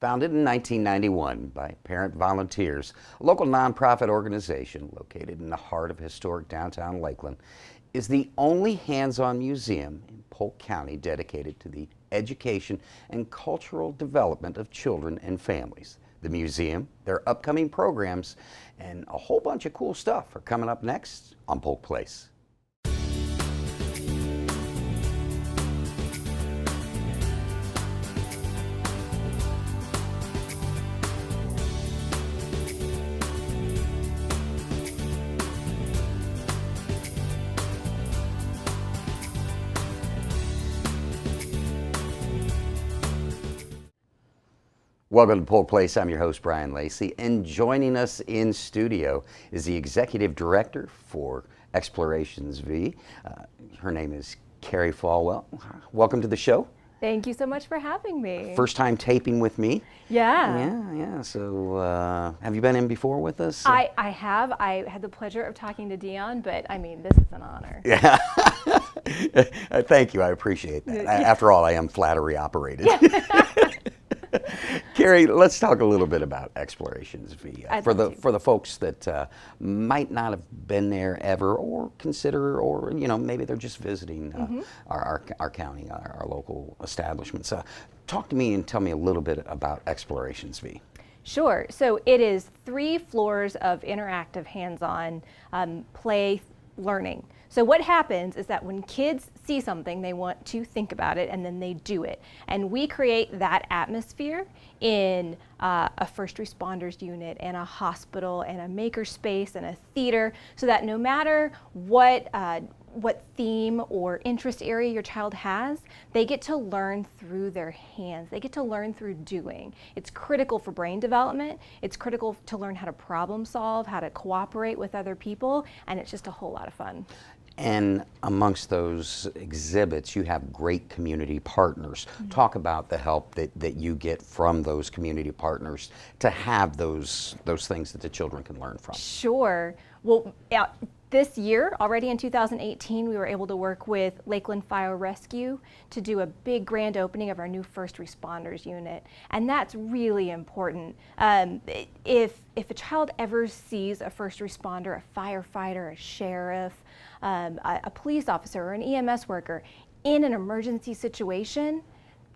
Founded in 1991 by Parent Volunteers, a local nonprofit organization located in the heart of historic downtown Lakeland, is the only hands-on museum in Polk County dedicated to the education and cultural development of children and families. The museum, their upcoming programs, and a whole bunch of cool stuff are coming up next on Polk Place. Welcome to Polk Place. I'm your host, Brian Lacey, and joining us in studio is the Executive Director for Explorations V. Her name is Carrie Falwell. Welcome to the show. Thank you so much for having me. First time taping with me. Yeah. Yeah. So have you been in before with us? I have. I had the pleasure of talking to Dion, but I mean, this is an honor. Yeah. Thank you. I appreciate that. After all, I am flattery operated. Carrie, let's talk a little bit about Explorations V for the folks that might not have been there ever, or consider, or maybe they're just visiting our county, our local establishments. Talk to me and tell me a little bit about Explorations V. Sure. So it is 3 floors of interactive, hands-on play learning. So what happens is that when kids see something, they want to think about it, and then they do it. And we create that atmosphere in a first responders unit, and a hospital, and a maker space, and a theater, so that no matter what theme or interest area your child has, they get to learn through their hands. They get to learn through doing. It's critical for brain development. It's critical to learn how to problem solve, how to cooperate with other people, and it's just a whole lot of fun. And amongst those exhibits, you have great community partners. Talk about the help that you get from those community partners to have those things that the children can learn from. Sure. Well, this year, already in 2018, we were able to work with Lakeland Fire Rescue to do a big grand opening of our new first responders unit. And that's really important. If a child ever sees a first responder, a firefighter, a sheriff, a police officer, or an EMS worker in an emergency situation,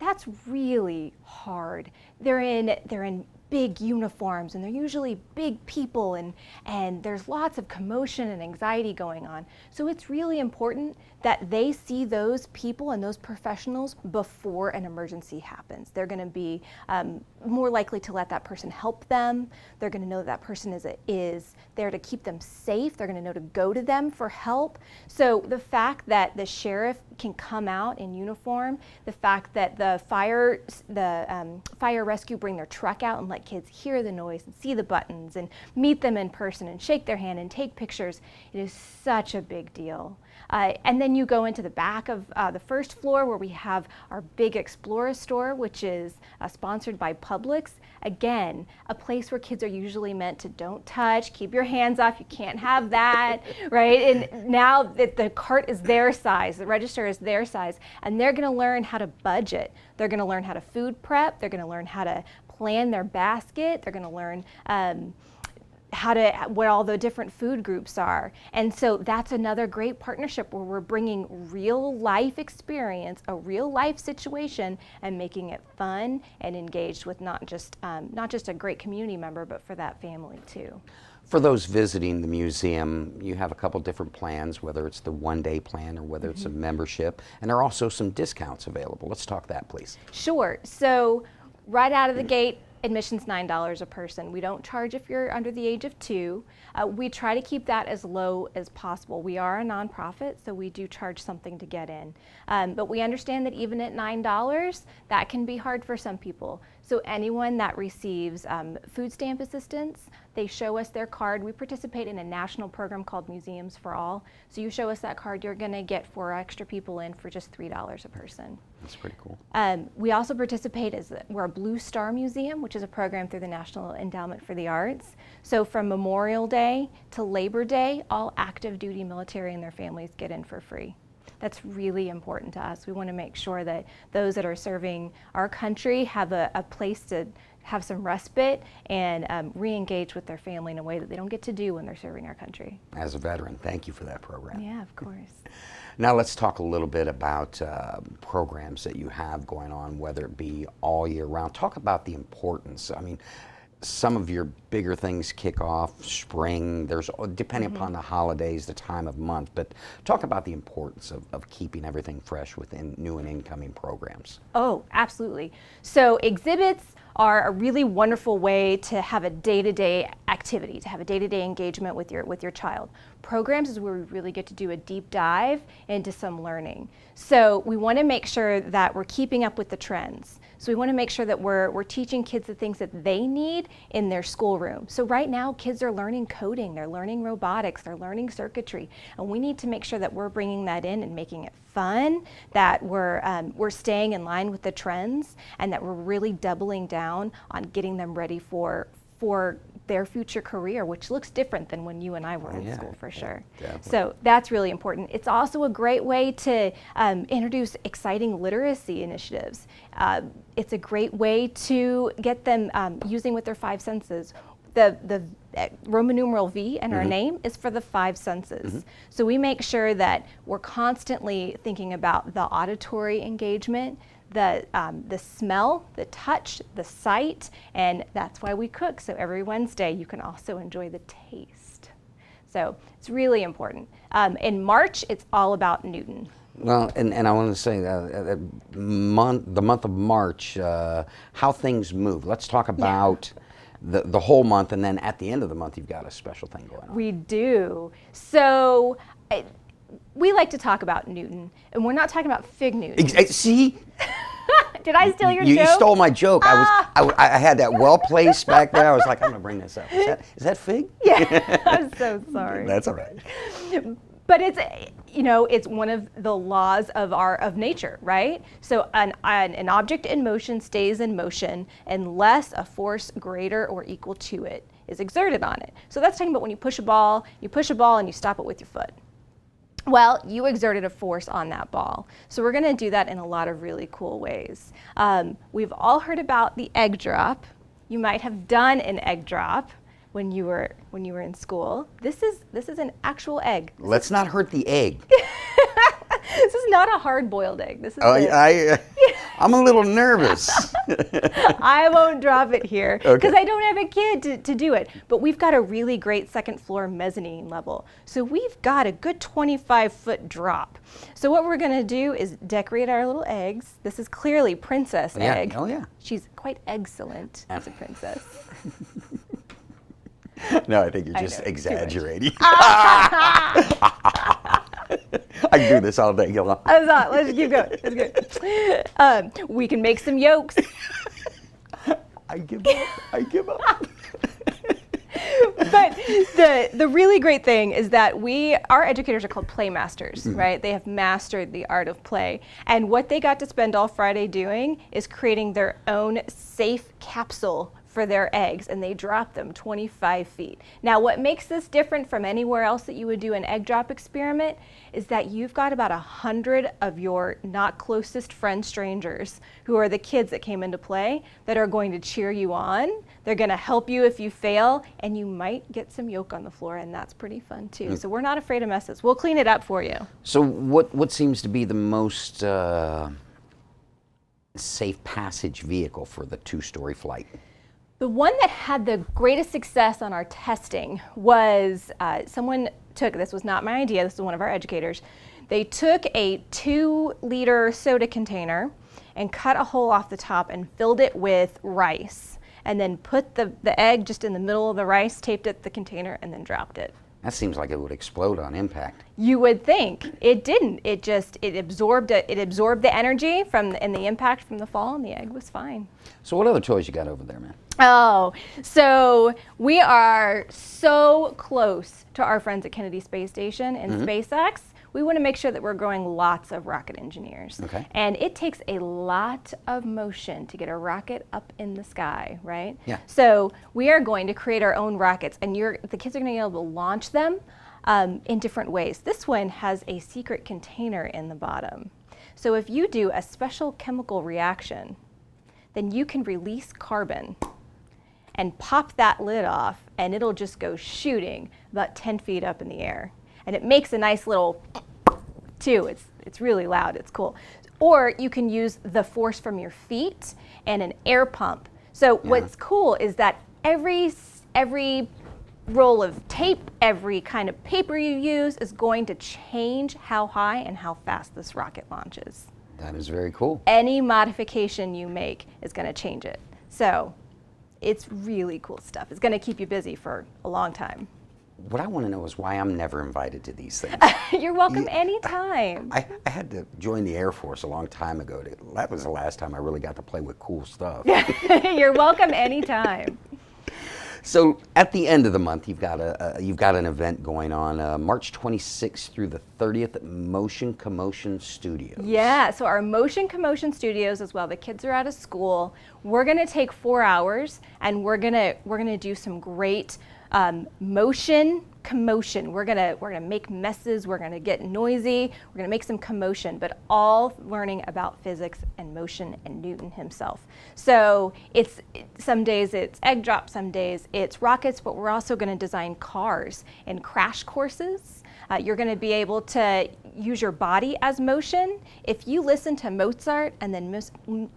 that's really hard. They're in big uniforms, and they're usually big people, and there's lots of commotion and anxiety going on. So it's really important that they see those people and those professionals before an emergency happens. They're going to be more likely to let that person help them. They're going to know that person is there to keep them safe. They're going to know to go to them for help. So the fact that the sheriff can come out in uniform, the fact that the fire rescue bring their truck out and let kids hear the noise and see the buttons and meet them in person and shake their hand and take pictures, it is such a big deal. And then you go into the back of the first floor, where we have our big Explora store, which is sponsored by Publix. Again, a place where kids are usually meant to don't touch, keep your hands off, you can't have that, right? And now that the cart is their size, the register is their size, and they're going to learn how to budget. They're going to learn how to food prep. They're going to learn how to plan their basket. They're going to learn what all the different food groups are. And so that's another great partnership where we're bringing real life experience, a real life situation, and making it fun and engaged with not just a great community member, but for that family too. For those visiting the museum, you have a couple different plans, whether it's the one-day plan or whether it's a membership, and there are also some discounts available. Let's talk that, please. Sure. So right out of the gate, admission's $9 a person. We don't charge if you're under the age of 2. We try to keep that as low as possible. We are a nonprofit, so we do charge something to get in. But we understand that even at $9, that can be hard for some people. So anyone that receives food stamp assistance, they show us their card. We participate in a national program called Museums for All. So you show us that card, you're going to get 4 extra people in for just $3 a person. That's pretty cool. We also participate we're a Blue Star Museum, which is a program through the National Endowment for the Arts. So from Memorial Day to Labor Day, all active duty military and their families get in for free. That's really important to us. We want to make sure that those that are serving our country have a place to have some respite and re-engage with their family in a way that they don't get to do when they're serving our country. As a veteran, thank you for that program. Yeah, of course. Now let's talk a little bit about programs that you have going on, whether it be all year round. Talk about the importance. I mean, some of your bigger things kick off spring, there's depending upon the holidays, the time of month, but talk about the importance of keeping everything fresh within new and incoming programs. Oh, absolutely. So exhibits are a really wonderful way to have a day-to-day activity, to have a day-to-day engagement with your child. Programs is where we really get to do a deep dive into some learning. So we want to make sure that we're keeping up with the trends. So we want to make sure that we're teaching kids the things that they need in their schoolroom. So right now, kids are learning coding, they're learning robotics, they're learning circuitry, and we need to make sure that we're bringing that in and making it fun, that we're staying in line with the trends, and that we're really doubling down on getting them ready for their future career, which looks different than when you and I were in school, for sure. Definitely. So that's really important. It's also a great way to introduce exciting literacy initiatives. It's a great way to get them using with their five senses. The Roman numeral V in our name is for the five senses. So we make sure that we're constantly thinking about the auditory engagement, the smell, the touch, the sight, and that's why we cook. So every Wednesday you can also enjoy the taste. So it's really important. In March, it's all about Newton. Well, and I want to say the month of March, how things move. Let's talk about the whole month, and then at the end of the month, you've got a special thing going on. We do. So we like to talk about Newton, and we're not talking about Fig Newton. See? Did I steal your You joke? stole my joke. I had that well placed back there. I was like, I'm going to bring this up. Is that fig? Yeah, I'm so sorry. That's all right. But it's one of the laws of nature, right? So an object in motion stays in motion unless a force greater or equal to it is exerted on it. So that's talking about when you push a ball and you stop it with your foot. Well, you exerted a force on that ball. So we're going to do that in a lot of really cool ways. We've all heard about the egg drop. You might have done an egg drop when you were in school. This is an actual egg. Let's not hurt the egg. This is not a hard-boiled egg. This is I'm a little nervous. I won't drop it here because Okay. I don't have a kid to do it. But we've got a really great second floor mezzanine level. So we've got a good 25-foot drop. So what we're going to do is decorate our little eggs. This is clearly Princess Egg. Oh, yeah. She's quite excellent as a princess. No, I think you're I just know, too much. exaggerating. I can do this all day long. Let's keep going. Let's go. We can make some yolks. I give up. I give up. But the really great thing is that our educators are called play masters, right? They have mastered the art of play. And what they got to spend all Friday doing is creating their own safe capsule for their eggs, and they drop them 25 feet. Now, what makes this different from anywhere else that you would do an egg drop experiment is that you've got about 100 of your not closest friend strangers, who are the kids that came into play, that are going to cheer you on. They're going to help you if you fail, and you might get some yolk on the floor, and that's pretty fun too. So we're not afraid of messes. We'll clean it up for you. So what seems to be the most safe passage vehicle for the two-story flight? The one that had the greatest success on our testing was someone took, this was not my idea, this was one of our educators, they took a 2-liter soda container and cut a hole off the top and filled it with rice, and then put the egg just in the middle of the rice, taped it to the container, and then dropped it. That seems like it would explode on impact. You would think. It didn't. It absorbed the energy and the impact from the fall, and the egg was fine. So what other toys you got over there, man? Oh, so we are so close to our friends at Kennedy Space Station and SpaceX. We want to make sure that we're growing lots of rocket engineers. Okay. And it takes a lot of motion to get a rocket up in the sky, right? Yeah. So we are going to create our own rockets, and the kids are going to be able to launch them in different ways. This one has a secret container in the bottom. So if you do a special chemical reaction, then you can release carbon and pop that lid off, and it'll just go shooting about 10 feet up in the air. And it makes a nice little too. It's really loud, it's cool. Or you can use the force from your feet and an air pump. So what's cool is that every roll of tape, every kind of paper you use is going to change how high and how fast this rocket launches. That is very cool. Any modification you make is going to change it. So it's really cool stuff. It's going to keep you busy for a long time. What I want to know is why I'm never invited to these things. You're welcome anytime. I had to join the Air Force a long time ago. That was the last time I really got to play with cool stuff. You're welcome anytime. So at the end of the month, you've got an event going on, March 26th through the 30th at Motion Commotion Studios. Yeah, so our Motion Commotion Studios, as well, the kids are out of school. We're going to take 4 hours, and we're gonna do some great motion commotion. We're gonna make messes. We're gonna get noisy. We're gonna make some commotion, but all learning about physics and motion and Newton himself. So some days it's egg drop, some days it's rockets, but we're also gonna design cars and crash courses. You're gonna be able to use your body as motion. If you listen to Mozart and then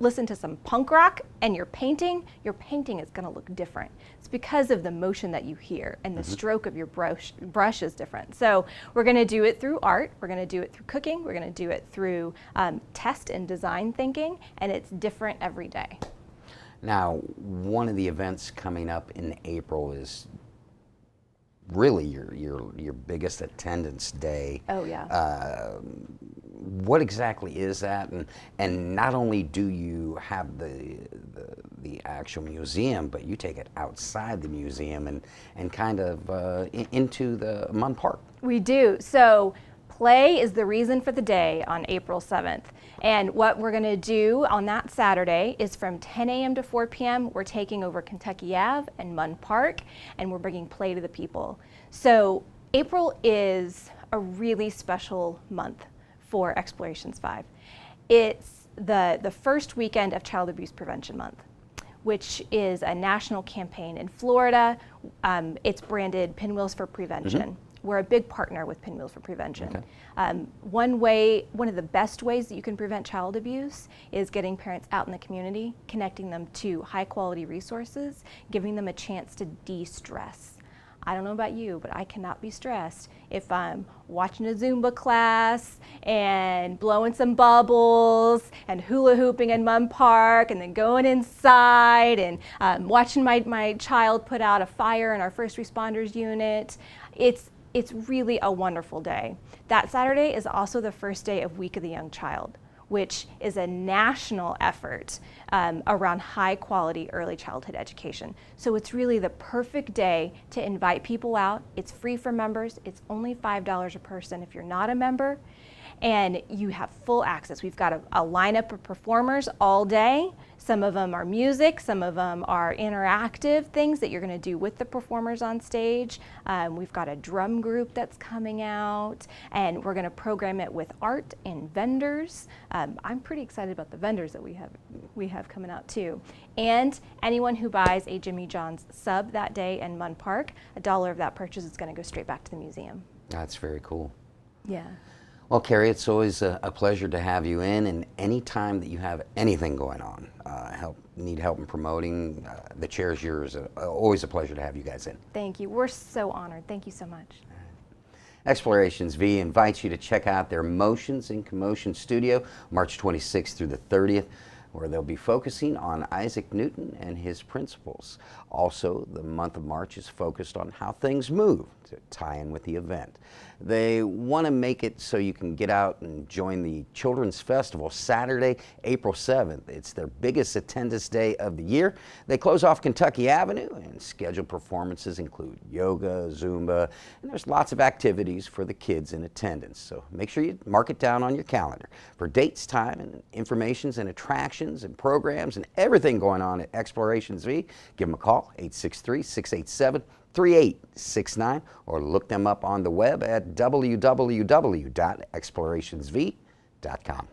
listen to some punk rock and your painting is gonna look different. It's because of the motion that you hear, and the stroke of your brush is different. So we're gonna do it through art, we're gonna do it through cooking, we're gonna do it through test and design thinking, and it's different every day. Now, one of the events coming up in April is really your biggest attendance day. Oh yeah. What exactly is that? And not only do you have the actual museum, but you take it outside the museum and kind of into the Munn Park. We do. So play is the reason for the day on April 7th. And what we're going to do on that Saturday is from 10 a.m. to 4 p.m. we're taking over Kentucky Ave and Munn Park, and we're bringing play to the people. So April is a really special month for Explorations 5. It's the first weekend of Child Abuse Prevention Month, which is a national campaign in Florida. It's branded Pinwheels for Prevention. We're a big partner with Pinwheels for Prevention. Okay. One of the best ways that you can prevent child abuse is getting parents out in the community, connecting them to high quality resources, giving them a chance to de-stress. I don't know about you, but I cannot be stressed if I'm watching a Zumba class and blowing some bubbles and hula hooping in Munn Park and then going inside and watching my child put out a fire in our first responders unit. It's really a wonderful day. That Saturday is also the first day of Week of the Young Child, which is a national effort around high quality early childhood education. So it's really the perfect day to invite people out. It's free for members. It's only $5 a person if you're not a member. And you have full access. We've got a lineup of performers all day. Some of them are music, some of them are interactive things that you're going to do with the performers on stage. We've got a drum group that's coming out, and we're going to program it with art and vendors. I'm pretty excited about the vendors that we have coming out too. And anyone who buys a Jimmy John's sub that day in Munn Park, $1 of that purchase is going to go straight back to the museum. That's very cool. Yeah. Well, Carrie, it's always a pleasure to have you in, and any time that you have anything going on, need help in promoting, the chair is yours. Always a pleasure to have you guys in. Thank you. We're so honored. Thank you so much. Explorations V invites you to check out their Motions in Commotion studio, March 26th through the 30th, where they'll be focusing on Isaac Newton and his principles. Also, the month of March is focused on how things move to tie in with the event. They want to make it so you can get out and join the Children's Festival Saturday, April 7th. It's their biggest attendance day of the year. They close off Kentucky Avenue, and scheduled performances include yoga, Zumba, and there's lots of activities for the kids in attendance. So make sure you mark it down on your calendar. For dates, time, and informations and attractions, exhibitions and programs and everything going on at Explorations V, give them a call, 863-687-3869, or look them up on the web at www.explorationsv.com.